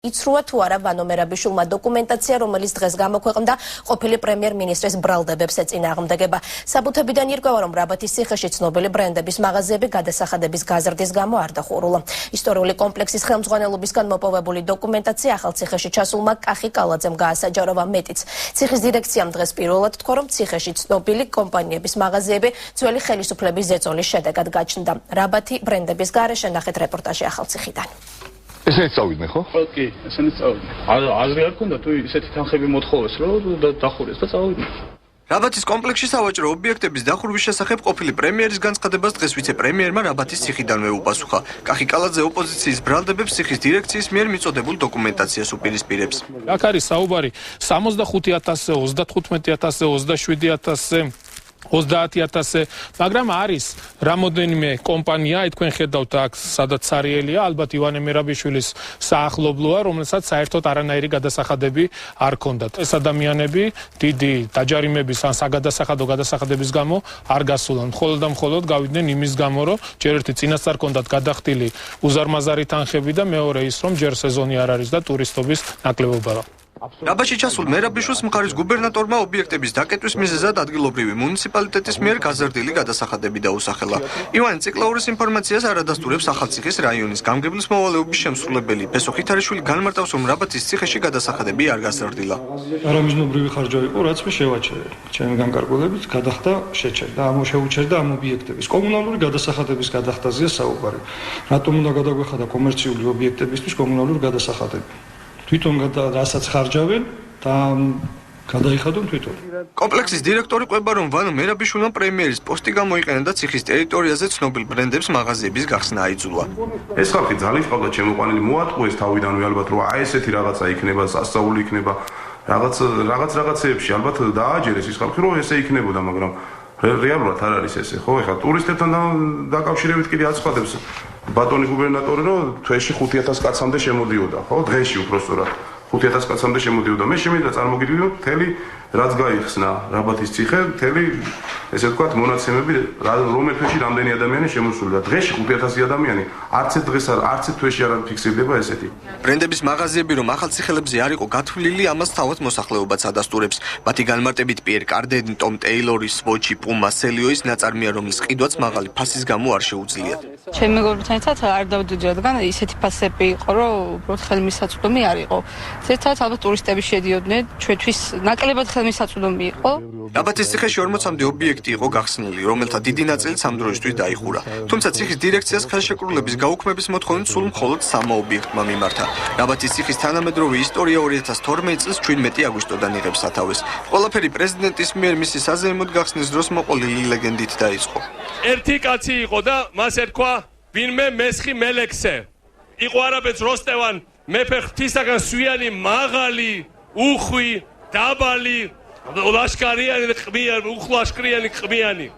იცრუა თუ არა ვანო მერაბიშვილმა დოკუმენტაცია, რომელიც დღეს გამოქვეყნდა ყოფილი პრემიერ-მინისტრის ბრალდებებს ეწინააღმდეგება. საბუთებიდან ირკვევა, რომ რაბათის ციხეში ცნობილი ბრენდების მაღაზიები გადასახადების გაზრდის გამო არ დახურულა. ისტორიული კომპლექსის ხელმძღვანელობისგან მოპოვებული დოკუმენტაცია ახალ ციხეში ჩასულმა კახი კალაძემ გაასაჯაროვა. მეტიც, ციხის დირექციამ დღეს პირველად თქვა, რომ ციხეში ცნობილი კომპანიების მაღაზიები ძველი ხელისუფლების ზეწოლის შედეგად გაჩნდა. რაბათი ბრენდების გარეშე ნახეთ რეპორტაჟი ახალციხიდან. ესეც წავიდნენ ხო? კი, ესეც წავიდნენ. აზრი არ ქონდა თუ ისეთი თანხები მოთხოვეს, რომ დახურეს და წავიდნენ. რაბათის კომპლექსში სავაჭრო ობიექტების დახურვის შესახებ ყოფილი პრემიერის განცხადებას დღეს ვიცე-პრემიერმა რაბათის ციხიდანვე უპასუხა. კახი კალაძე ოპოზიციის ბრალდებებს ციხის დირექციის მიერ მიწოდებულ დოკუმენტაციას უპირისპირებს. აქ არის საუბარი 65,000-ზე, 35,000-ზე, 27,000-ზე 30,000-ზე, მაგრამ არის რამოდენიმე კომპანია, თქვენ ხედავთ აქ, სადაც სარიელია, ალბათ ივანე მერაბიშვილის საახლობლოა, რომელსაც საერთოდ არანაირი გადასახადები არ ჰქონდათ. ეს ადამიანები დიდი დაჯარიმების ან საგადასახადო გადასახადების გამო არ გასულან. მხოლოდ და მხოლოდ გავიდნენ იმის გამო, რომ ჯერ ერთი წინასწარ ჰქონდათ გადახდილი უზარმაზარი თანხები და მეორე ის, რომ ჯერ სეზონი არ არის და ტურისტობის ნაკლებობაა. რაბათში ჩასულ მერაბიშვილს მხარის გუბერნატორმა ობიექტების დაკეტვის მიზეზად ადგილობრივი მუნიციპალიტეტის მიერ გაზრდილი გადასახადები დაუსახელა. ივანე ციკლაურის ინფორმაციას არადასტურებს ახალციხის რაიონის გამგებლის მოვალეობის შემსრულებელი ფესო ხითარიშვილი განმარტავს, რომ რაბათის ციხეში გადასახადები არ გაზრდილა. არამიზნობრივი ხარჯა იყო, რაც მე შევაჩერე. ჩემი განკარგულებით გადახდა შეჩერდა, შეუჩერდა ამ ობიექტების კომუნალური გადასახადების გადახდაზეა საუბარი. რატომ უნდა გადაგვეხადა კომერციული ობიექტებისთვის კომუნალური გადასახადები? თვითონ რასაც ხარჯავენ და გადაიხადონ თვითონ. კომპლექსის დირექტორი ყვება, რომ ვანო მერაბიშვილმა პრემიერის პოსტი გამოიყენა და ციხის ტერიტორიაზე ცნობილ ბრენდებს მაღაზიების გახსნა აიძულა. ეს ხალხი ძალიან ყავდა შემოყვანილი, მოატყუეს თავიდანვე ალბათ, რომ აი ესეთი რაღაცა იქნება, სასწაული იქნება, რაღაცეებში ალბათ დააჯერეს ის ხალხი, რომ ესე იქნებოდა, მაგრამ რეალურად არ არის ესე, ხო? ეხლა ტურისტებთან დაკავშირებით კიდე აცხადებს ბატონი გუბერნატორი, რომ თვეში 5,000 კაცამდე შემოდიოდა, ხო? დღეში უпростоრად 5,000 კაცამდე შემოდიოდა. მე შემიძლია წარმოგიდგინო, მთელი რაც გაიხსნა რაბათის ციხე, მთელი ესე ვთქვათ, მონაცემები, რომელ თვეში რამდენი ადამიანი შემოსულდა. დღეში 5,000 ადამიანი, არც ერთ თვეში არ ფიქსირდება ესეთი. ბრენდების მაღაზიები, რომ ახალ ციხელებზე არ იყო გათვლილი, ამას თავად მოსახლეობაც ადასტურებს. მათი განმარტებით პიერ კარდენი, ტომ ტეილორი, სვოჩი, პუმა, სელიოის ნაწარმია, რომლის ყიდვაც მაღალი ფასის გამო არ შეუძლიათ. ჩემი მეგობრებთან ერთად არ დავდივდი, რადგან ისეთი ფასები იყო, რომ უბრალოდ ხელმისაწვდომი არ იყო. ზედმეტად ალბათ ტურისტები შედიოდნენ, ჩვენთვის ნაკლებად ხელმისაწვდომი იყო. რაბათის ციხეში 40-მდე ობიექტი იყო გახსნილი, რომელთა დიდი ნაწილიც ამ დროისთვის დაიხურა. თუმცა ციხის დირექციას ხელშეკრულების გაუქმების მოთხოვნით სულ მხოლოდ 3 ობიექტმა მიმართა. რაბათის ციხის თანამედროვე ისტორია 2012 წლის 17 აგვისტოდან იღებს სათავეს. ყველაფერი პრეზიდენტის მიერ მისი საზეიმოდ გახსნის დროს მოყოლილი ლეგენდით დაიწყო. ერთი კაცი იყო და მას ერქვა ვინმე მესხი მელექსე. იყო არაბეთს როსტევან მეფე ღვთისაგან სვიანი, მაღალი, უხვი, დაბალი, ლაშქარიანი, ყმიანი, უხლაშქრიანი, ყმიანი.